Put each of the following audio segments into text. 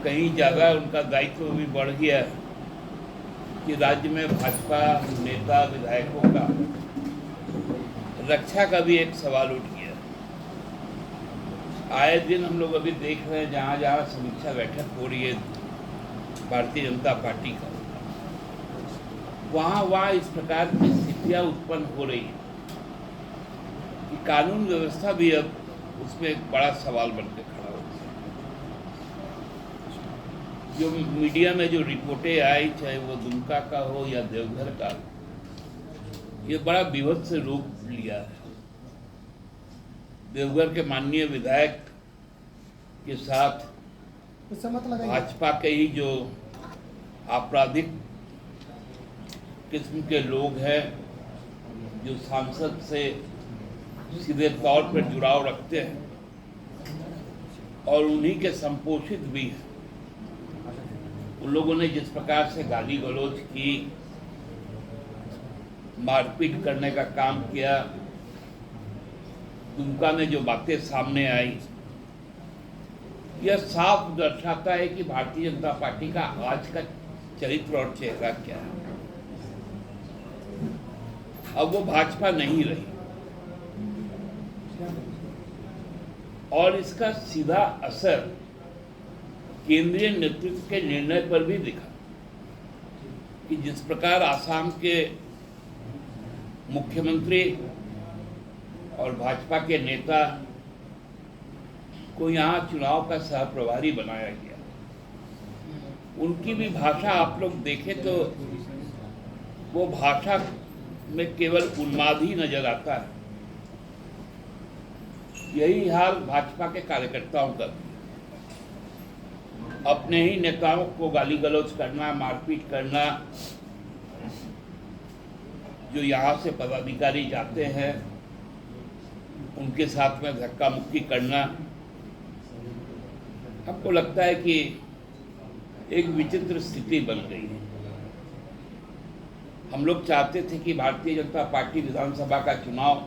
कहीं ज़्यादा उनका दायित्व भी बढ़ गया कि राज्य में भाजपा नेता विधायकों का रक्षा का भी एक सवाल उठ गया। आए दिन हम लोग अभी देख रहे हैं जहाँ जहाँ समीक्षा बैठक हो रही है भारतीय जनता पार्टी का, वहाँ इस प्रकार की स्थितियाँ उत्पन्न हो रही हैं कि कानून व्यवस्था भी अब उसमें एक बड़ा सवाल बनकर खड़ा हो गया। जो मीडिया में जो रिपोर्टें आई, चाहे वो दुमका का हो या देवघर का, ये बड़ा विभत्स रूप लिया है। देवघर के माननीय विधायक के साथ भाजपा के ही जो आपराधिक किस्म के लोग हैं, जो सांसद से सीधे तौर पर जुड़ाव रखते हैं और उन्हीं के संपोषित भी हैं, उन लोगों ने जिस प्रकार से गाली गलौज की, मारपीट करने का काम किया, दुमका में जो बातें सामने आई, यह साफ दर्शाता है कि भारतीय जनता पार्टी का आज का चरित्र और चेहरा क्या है। अब वो भाजपा नहीं रही और इसका सीधा असर केंद्रीय नेतृत्व के निर्णय पर भी दिखा कि जिस प्रकार आसाम के मुख्यमंत्री और भाजपा के नेता को यहाँ चुनाव का सह प्रभारी बनाया गया, उनकी भी भाषा आप लोग देखें तो वो भाषा में केवल उन्माद ही नजर आता है। यही हाल भाजपा के कार्यकर्ताओं का, अपने ही नेताओं को गाली गलौज करना, मारपीट करना, जो यहाँ से पदाधिकारी जाते हैं उनके साथ में धक्का मुक्की करना। हमको लगता है कि एक विचित्र स्थिति बन गई है। हम लोग चाहते थे कि भारतीय जनता पार्टी विधानसभा का चुनाव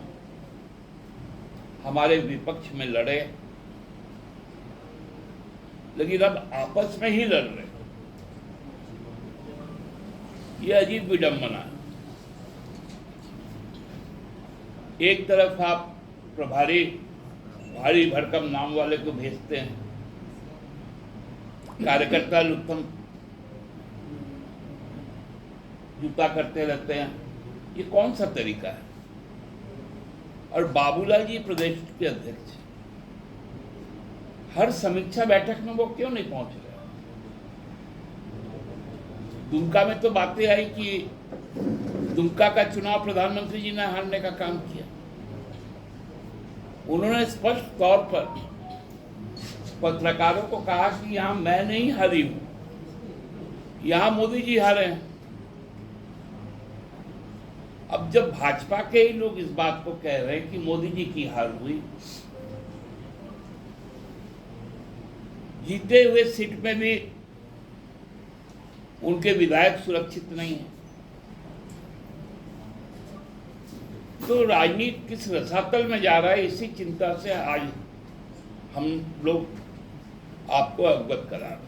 हमारे विपक्ष में लड़े, लेकिन अब आपस में ही लड़ रहे। यह अजीब विडंबना है। एक तरफ आप प्रभारी भारी भरकम नाम वाले को भेजते हैं, कार्यकर्ता लुत्थम जूता करते रहते हैं, ये कौन सा तरीका है। और बाबूलाल जी प्रदेश के अध्यक्ष, हर समीक्षा बैठक में वो क्यों नहीं पहुंच रहे। दुमका में तो बातें आई कि दुमका का चुनाव प्रधानमंत्री जी ने हारने का काम किया। उन्होंने स्पष्ट तौर पर पत्रकारों को कहा कि यहां मैं नहीं हारी हूं, यहां मोदी जी हारे हैं। अब जब भाजपा के ही लोग इस बात को कह रहे हैं कि मोदी जी की हार हुई, जीते हुए सीट में भी उनके विधायक सुरक्षित नहीं है, तो राजनीति किस रसातल में जा रहा है, इसी चिंता से आज हम लोग आपको अवगत करा रहे हैं।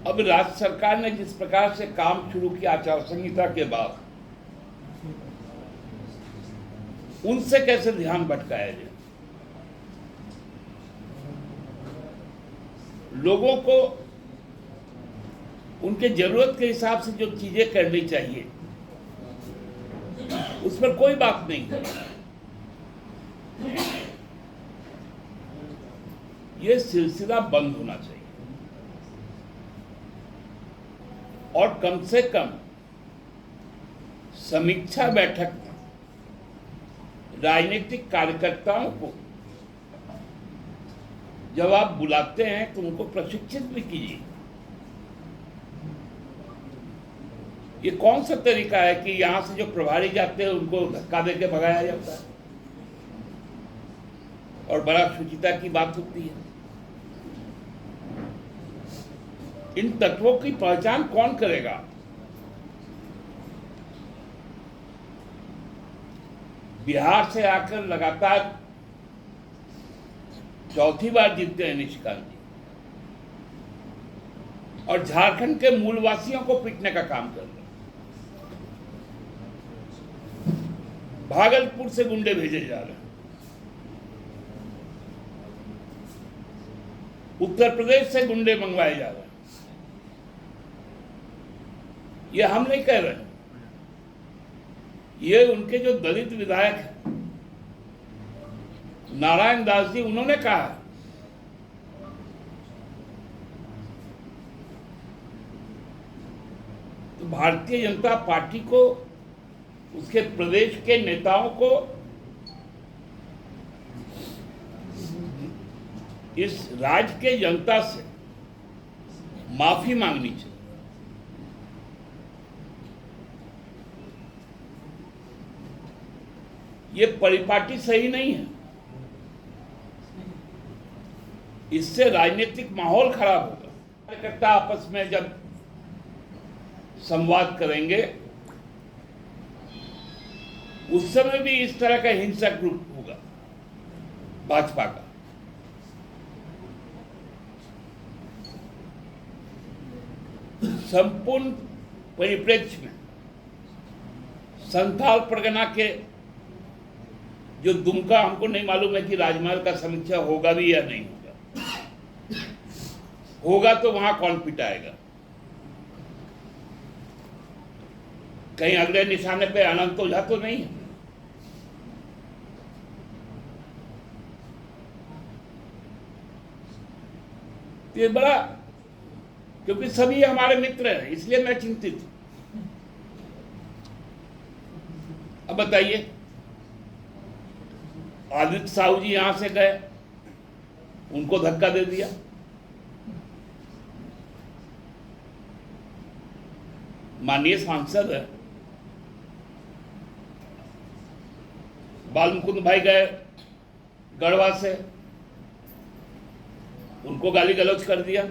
अब राज्य सरकार ने जिस प्रकार से काम शुरू किया आचार संहिता के बाद, उनसे कैसे ध्यान भटकाया जाए। लोगों को उनके जरूरत के हिसाब से जो चीजें करनी चाहिए उस पर कोई बात नहीं है। यह सिलसिला बंद होना चाहिए और कम से कम समीक्षा बैठक में राजनीतिक कार्यकर्ताओं को जब आप बुलाते हैं तो उनको प्रशिक्षित भी कीजिए। ये कौन सा तरीका है कि यहां से जो प्रभारी जाते हैं उनको धक्का देके भगाया जाता है और बड़ा शुचिता की बात होती है। इन तत्वों की पहचान कौन करेगा। बिहार से आकर लगातार चौथी बार जीतते हैं निशिकांत जी, और झारखंड के मूलवासियों को पीटने का काम कर रहे हैं। भागलपुर से गुंडे भेजे जा रहे हैं, उत्तर प्रदेश से गुंडे मंगवाए जा रहे हैं। ये हम नहीं कह रहे हैं, ये उनके जो दलित विधायक हैं नारायण दास जी, उन्होंने कहा है। तो भारतीय जनता पार्टी को, उसके प्रदेश के नेताओं को इस राज्य के जनता से माफी मांगनी चाहिए। ये परिपाटी सही नहीं है, इससे राजनीतिक माहौल खराब होगा। कार्यकर्ता आपस में जब संवाद करेंगे उस समय भी इस तरह का हिंसक रूप होगा भाजपा का। संपूर्ण परिप्रेक्ष्य में संथाल परगना के जो दुमका, हमको नहीं मालूम है कि राजमहल का समीक्षा होगा भी या नहीं होगा। होगा तो वहां कौन पिटाएगा? कहीं अगले निशाने पे अनंत ओझा तो नहीं है? ये बड़ा, क्योंकि सभी हमारे मित्र हैं, इसलिए मैं चिंतित हूं। अब बताइए, आदित्य साहू जी यहां से गए, उनको धक्का दे दिया। माननीय सांसद है बालमुकुंद भाई गए गढ़वा से, उनको गाली गलौज कर दिया।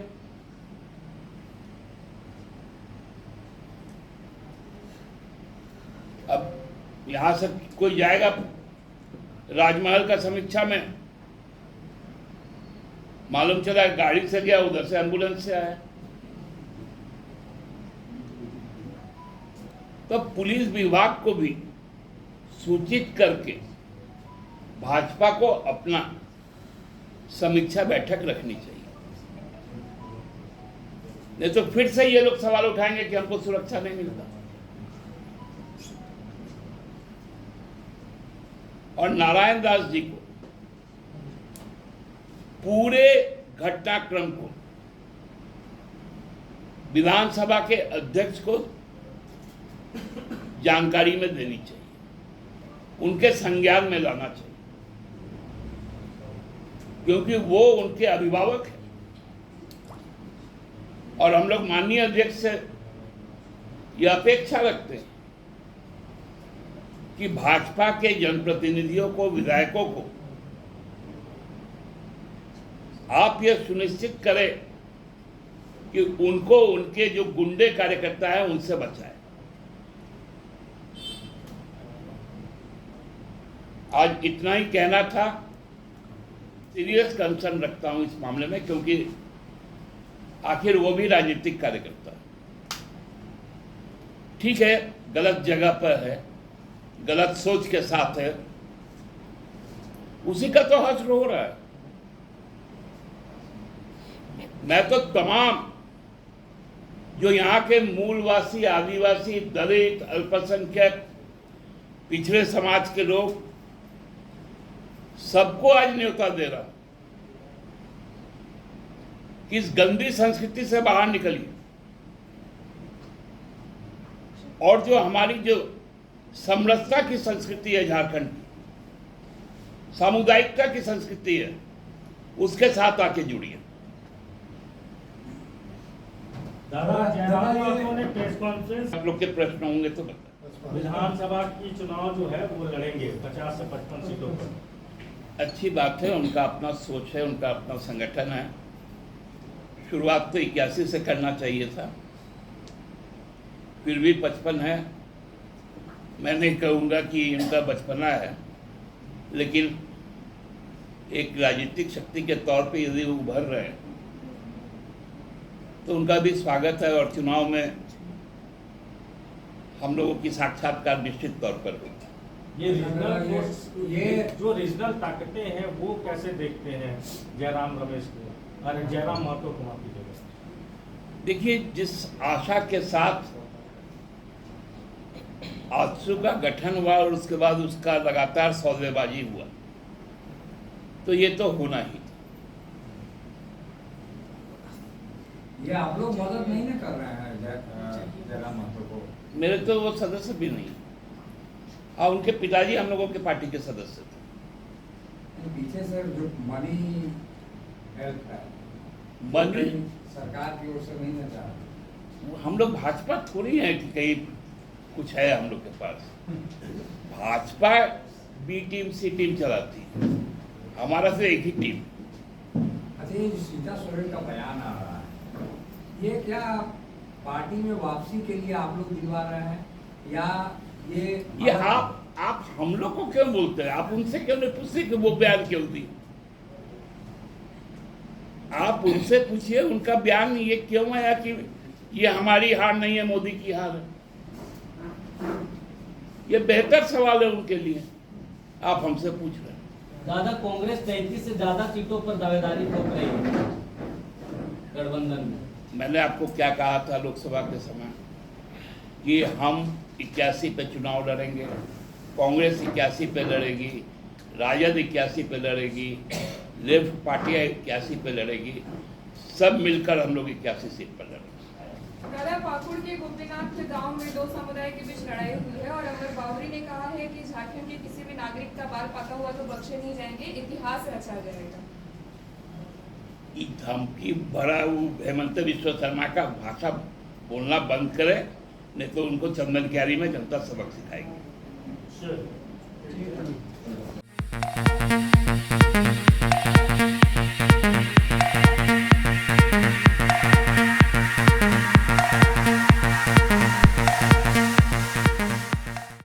अब यहां से कोई जाएगा राजमहल का समीक्षा में, मालूम चला गाड़ी से गया, उधर से एम्बुलेंस से आया। तो पुलिस विभाग को भी सूचित करके भाजपा को अपना समीक्षा बैठक रखनी चाहिए, नहीं तो फिर से ये लोग सवाल उठाएंगे कि हमको सुरक्षा नहीं मिलता। और नारायण दास जी को पूरे घटनाक्रम को विधानसभा के अध्यक्ष को जानकारी में देनी चाहिए, उनके संज्ञान में लाना चाहिए, क्योंकि वो उनके अभिभावक हैं। और हम लोग माननीय अध्यक्ष से यह अपेक्षा रखते हैं कि भाजपा के जनप्रतिनिधियों को, विधायकों को आप यह सुनिश्चित करें कि उनको उनके जो गुंडे कार्यकर्ता हैं उनसे बचाएं। आज इतना ही कहना था। सीरियस कंसर्न रखता हूं इस मामले में, क्योंकि आखिर वो भी राजनीतिक कार्यकर्ता है। ठीक है, गलत जगह पर है, गलत सोच के साथ है, उसी का तो हश्र हो रहा है। मैं तो तमाम जो यहाँ के मूलवासी, आदिवासी, दलित, अल्पसंख्यक, पिछड़े समाज के लोग, सबको आज न्योता दे रहा कि इस गंदी संस्कृति से बाहर निकलिए, और जो हमारी जो समरसता की संस्कृति है झारखंड की, सामुदायिकता की संस्कृति है, उसके साथ आके जुड़िए। प्रेस कॉन्फ्रेंस, आप लोग के प्रश्न होंगे तो बताएं। विधानसभा की चुनाव जो है वो लड़ेंगे 50 से 55 सीटों पर। अच्छी बात है, उनका अपना सोच है, उनका अपना संगठन है। शुरुआत तो 81 से करना चाहिए था, फिर भी 55 है। मैं नहीं कहूँगा कि इनका बचपना है, लेकिन एक राजनीतिक शक्ति के तौर पे यदि वो उभर रहे हैं तो उनका भी स्वागत है, और चुनाव में हम लोगों की साक्षात्कार निश्चित तौर पर होगा। ये जो रीजनल ताकतें हैं वो कैसे देखते हैं जयराम रमेश को और जयराम महतो को आपकी जगह? देखिए, जिस आशा के साथ आजसू का गठन हुआ और उसके बाद उसका लगातार सौदेबाजी हुआ, तो ये तो होना ही। ये आप लोग मदद नहीं ना कर रहे हैं जयराम महतो को? मेरे तो वो सदस्य भी नहीं, और उनके पिताजी हम लोगों के पार्टी के सदस्य थे। पीछे से जो मनी हेल्प है, मनी सरकार की ओर से नहीं ना जा रहा। हम लोग भाजपा थोड़ी है कि कहीं कुछ है हम लोग के पास। भाजपा बी टीम सी टीम चलाती है, हमारा से एक ही टीम। अच्छा, ये जो सीता सोरेन का बयान आ रहा है, ये क्या पार्टी में वापसी के लिए आप लोग दिलवा रहे हैं, या ये आप हम लोग को क्यों बोलते हैं? आप उनसे क्यों नहीं पूछते कि वो बयान क्यों दी? आप उनसे पूछिए उनका बयान ये क्यों आया कि ये हमारी हार नहीं है, मोदी की हार है। ये बेहतर सवाल है उनके लिए, आप हमसे पूछ रहे हैं। दादा, कांग्रेस 33 से ज्यादा सीटों पर दावेदारी ठोक रही है गठबंधन में। मैंने आपको क्या कहा था लोकसभा के समय कि हम 81 पे चुनाव लड़ेंगे, कांग्रेस 81 पे लड़ेगी, राजद 81 पे लड़ेगी, लेफ्ट पार्टियाँ 81 पे लड़ेगी, सब मिलकर हम लोग 81 सीट पर लड़ेंगे। दादा, पाकुड़ के गोपीनाथ गांव में दो समुदाय के बीच लड़ाई हुई है और अमर बावरी ने कहा है कि झारखंड के किसी भी नागरिक का बाल पाका हुआ तो बख्शे नहीं जाएंगे, इतिहास रचा जाएगा। धमकी भरा वो हेमंत विश्व शर्मा का भाषा बोलना बंद करे, नहीं तो उनको चंदन क्यारी में जनता सबक सिखाएगी। Sure.